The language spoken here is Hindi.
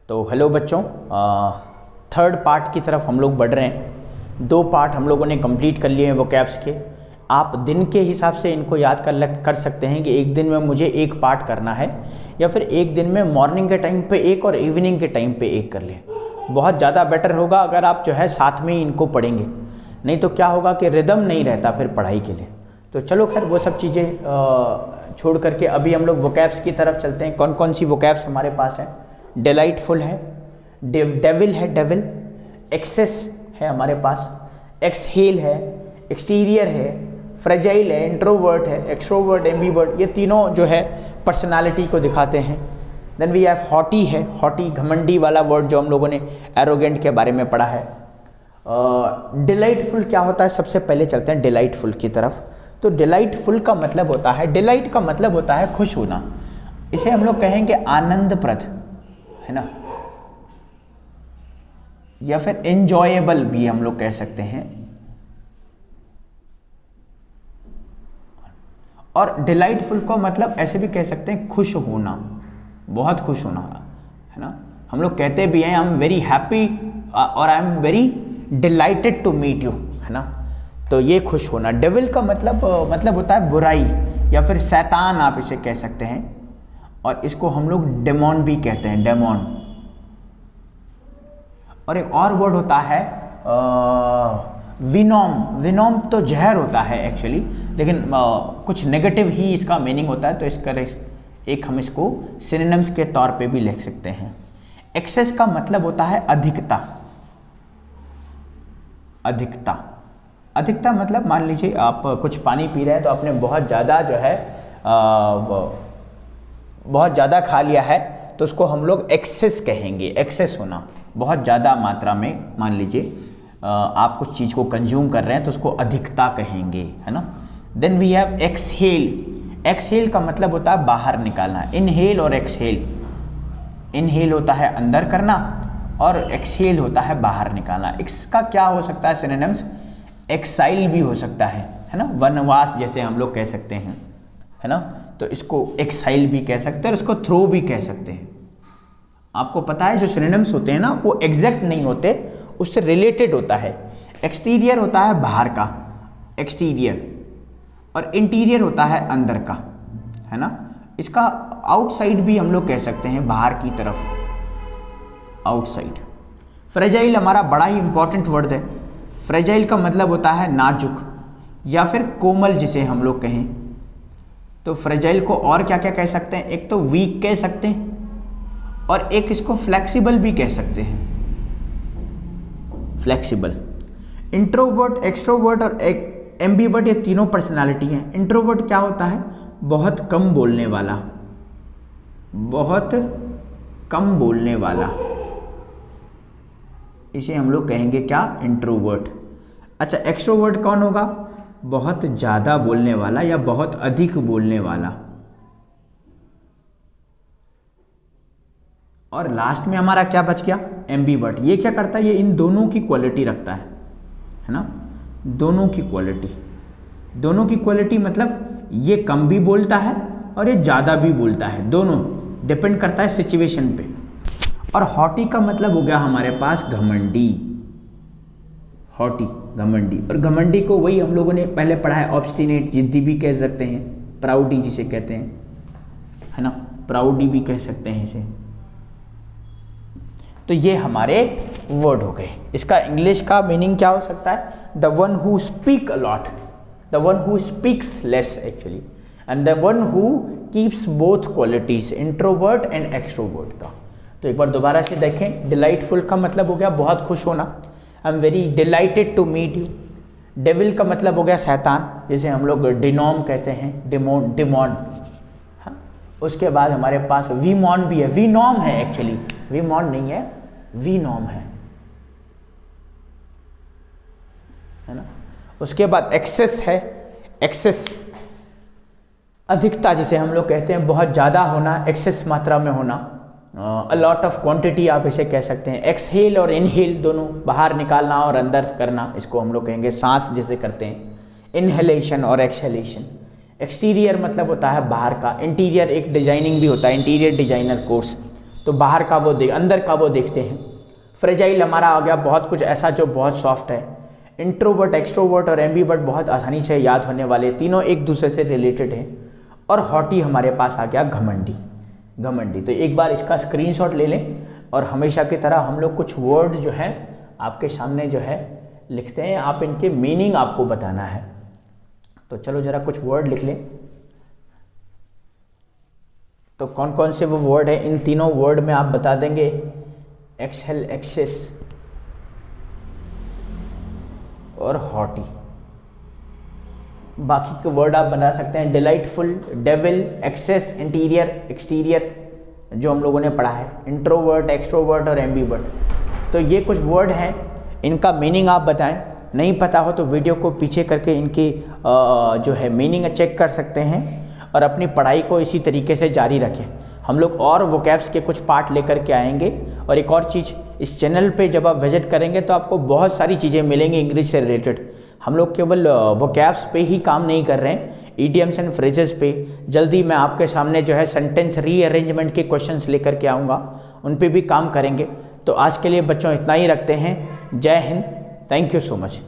तो हेलो बच्चों, थर्ड पार्ट की तरफ हम लोग बढ़ रहे हैं। 2 पार्ट हम लोगों ने कंप्लीट कर लिए हैं वोकैब्स के। आप दिन के हिसाब से इनको याद कर सकते हैं कि एक दिन में मुझे 1 पार्ट करना है, या फिर एक दिन में मॉर्निंग के टाइम पे 1 और इवनिंग के टाइम पे 1 कर लें। बहुत ज़्यादा बेटर होगा अगर आप जो है साथ में ही इनको पढ़ेंगे, नहीं तो क्या होगा कि रिदम नहीं रहता फिर पढ़ाई के लिए। तो चलो खैर वो सब चीज़ें छोड़ करके अभी हम लोग वोकैब्स की तरफ चलते हैं। कौन कौन सी वोकैब्स हमारे पास है? डिलाइटफुल है, डेविल है, डेविल, एक्सेस है हमारे पास, एक्सहेल है, एक्सटीरियर है, फ्रेजाइल है, इंट्रोवर्ट है, एक्सट्रोवर्ट, एम्बीवर्ट, ये तीनों जो है पर्सनालिटी को दिखाते हैं। देन वी हैव हॉटी है, हॉटी घमंडी वाला वर्ड जो हम लोगों ने एरोगेंट के बारे में पढ़ा है। डिलाइटफुल क्या होता है? सबसे पहले चलते हैं डिलाइटफुल की तरफ। तो डिलाइटफुल का मतलब होता है, डिलाइट का मतलब होता है खुश होना। इसे हम लोग कहेंगे आनंदप्रद, है ना, या फिर एंजॉयबल भी हम लोग कह सकते हैं। और डिलाइटफुल को मतलब ऐसे भी कह सकते हैं खुश होना, बहुत खुश होना, है ना। हम लोग कहते भी हैं आई एम वेरी हैप्पी और I am very delighted to meet you, है ना। तो ये खुश होना। डेविल का मतलब होता है बुराई या फिर शैतान, आप इसे कह सकते हैं। और इसको हम लोग डेमोन भी कहते हैं, डेमोन। और एक और वर्ड होता है विनोम। विनोम तो जहर होता है एक्चुअली, लेकिन कुछ नेगेटिव ही इसका मीनिंग होता है, तो इसका एक हम इसको सिनोनिम्स के तौर पे भी लिख सकते हैं। एक्सेस का मतलब होता है अधिकता। अधिकता, अधिकता मतलब मान लीजिए आप कुछ पानी पी रहे हैं तो आपने बहुत ज़्यादा जो है बहुत ज़्यादा खा लिया है, तो उसको हम लोग एक्सेस कहेंगे। एक्सेस होना, बहुत ज़्यादा मात्रा में मान लीजिए आप कुछ चीज़ को कंज्यूम कर रहे हैं तो उसको अधिकता कहेंगे, है ना। Then we have exhale. Exhale का मतलब होता है बाहर निकालना। इनहेल और एक्सहेल, इनहेल होता है अंदर करना और एक्सहेल होता है बाहर निकालना। इसका क्या हो सकता है सिनोनिम्स? एक्साइल भी हो सकता है ना, वनवास जैसे हम लोग कह सकते हैं, है ना। तो इसको एक्साइल भी कह सकते हैं और इसको थ्रो भी कह सकते हैं। आपको पता है जो सिनोनिम्स होते हैं ना वो एग्जैक्ट नहीं होते, उससे रिलेटेड होता है। एक्सटीरियर होता है बाहर का, एक्सटीरियर, और इंटीरियर होता है अंदर का, है ना। इसका आउटसाइड भी हम लोग कह सकते हैं, बाहर की तरफ, आउटसाइड। फ्रेजाइल हमारा बड़ा ही इंपॉर्टेंट वर्ड है। फ्रेजाइल का मतलब होता है नाजुक या फिर कोमल, जिसे हम लोग कहें। तो फ्रेजाइल को और क्या क्या कह सकते हैं? एक तो वीक कह सकते हैं और एक इसको फ्लेक्सिबल भी कह सकते हैं, फ्लेक्सिबल। इंट्रोवर्ट, एक्सट्रोवर्ट और एम्बीवर्ट, ये तीनों पर्सनालिटी हैं। इंट्रोवर्ट क्या होता है? बहुत कम बोलने वाला, बहुत कम बोलने वाला, इसे हम लोग कहेंगे क्या? इंट्रोवर्ट। अच्छा, एक्सट्रोवर्ट कौन होगा? बहुत ज़्यादा बोलने वाला या बहुत अधिक बोलने वाला। और लास्ट में हमारा क्या बच गया? एम्बीवर्ट। ये क्या करता है? ये इन दोनों की क्वालिटी रखता है ना, दोनों की क्वालिटी। दोनों की क्वालिटी मतलब ये कम भी बोलता है और ये ज़्यादा भी बोलता है, दोनों डिपेंड करता है सिचुएशन पे। और हॉटी का मतलब हो गया हमारे पास घमंडी, हॉटी, घमंडी। और घमंडी को वही हम लोगों ने पहले पढ़ा है, ऑब्स्टिनेट, जिद्दी भी कह सकते हैं, प्राउडी जिसे कहते हैं, है ना, प्राउडी भी कह सकते हैं इसे। तो ये हमारे वर्ड हो गए। इसका इंग्लिश का मीनिंग क्या हो सकता है? The one who speak a lot, the one who speaks less actually, and the one who keeps both qualities, introvert and extrovert का। तो एक बार दोबारा से देखें। डिलाइटफुल का मतलब हो गया बहुत खुश होना, I am very delighted to meet you. Devil का मतलब हो गया शैतान, जिसे हम लोग डिनोम कहते हैं, डिमोन, डिमोन। हाँ, उसके बाद हमारे पास वीमॉन भी है, वीनॉम है एक्चुअली, वीमॉन नहीं है, वीनॉम है ना। उसके बाद एक्सेस है, एक्सेस अधिकता जिसे हम लोग कहते हैं, बहुत ज़्यादा होना, एक्सेस मात्रा में होना, अ लॉट ऑफ क्वांटिटी आप इसे कह सकते हैं। एक्सहेल और इनहेल दोनों, बाहर निकालना और अंदर करना, इसको हम लोग कहेंगे सांस जैसे करते हैं, इनहेलेशन और एक्सहेलेशन। एक्सटीरियर मतलब होता है बाहर का, इंटीरियर एक डिजाइनिंग भी होता है, इंटीरियर डिजाइनर कोर्स। तो बाहर का वो अंदर का वो देखते हैं। फ्रेजाइल हमारा आ गया बहुत कुछ ऐसा जो बहुत सॉफ्ट है। इंट्रोवर्ट, एक्सट्रोवर्ट और एम्बीवर्ट बहुत आसानी से याद होने वाले, तीनों एक दूसरे से रिलेटेड हैं। और हॉटी हमारे पास आ गया घमंडी। घमंडी तो एक बार इसका स्क्रीनशॉट ले लें और हमेशा की तरह हम लोग कुछ वर्ड जो है आपके सामने जो है लिखते हैं, आप इनके मीनिंग आपको बताना है। तो चलो जरा कुछ वर्ड लिख लें। तो कौन कौन से वो वर्ड है, इन तीनों वर्ड में आप बता देंगे। एक्सेल, एक्सेस और हॉटी। बाकी के वर्ड आप बना सकते हैं delightful, devil, excess, interior, exterior जो हम लोगों ने पढ़ा है, इंट्रोवर्ट, एक्सट्रोवर्ट और एम्बीवर्ट। तो ये कुछ वर्ड हैं, इनका मीनिंग आप बताएं। नहीं पता हो तो वीडियो को पीछे करके इनकी जो है मीनिंग चेक कर सकते हैं और अपनी पढ़ाई को इसी तरीके से जारी रखें। हम लोग और वोकैब्स के कुछ पार्ट लेकर के आएंगे। और एक और चीज़, इस चैनल पे जब आप विजिट करेंगे तो आपको बहुत सारी चीज़ें मिलेंगी इंग्लिश से रिलेटेड। हम लोग केवल वोकैब्स पे ही काम नहीं कर रहे हैं, ईडियम्स एंड फ्रेजेस पे जल्दी मैं आपके सामने जो है सेंटेंस रीअरेंजमेंट के क्वेश्चंस लेकर के आऊँगा, उन पे भी काम करेंगे। तो आज के लिए बच्चों इतना ही रखते हैं। जय Hind, thank you so much.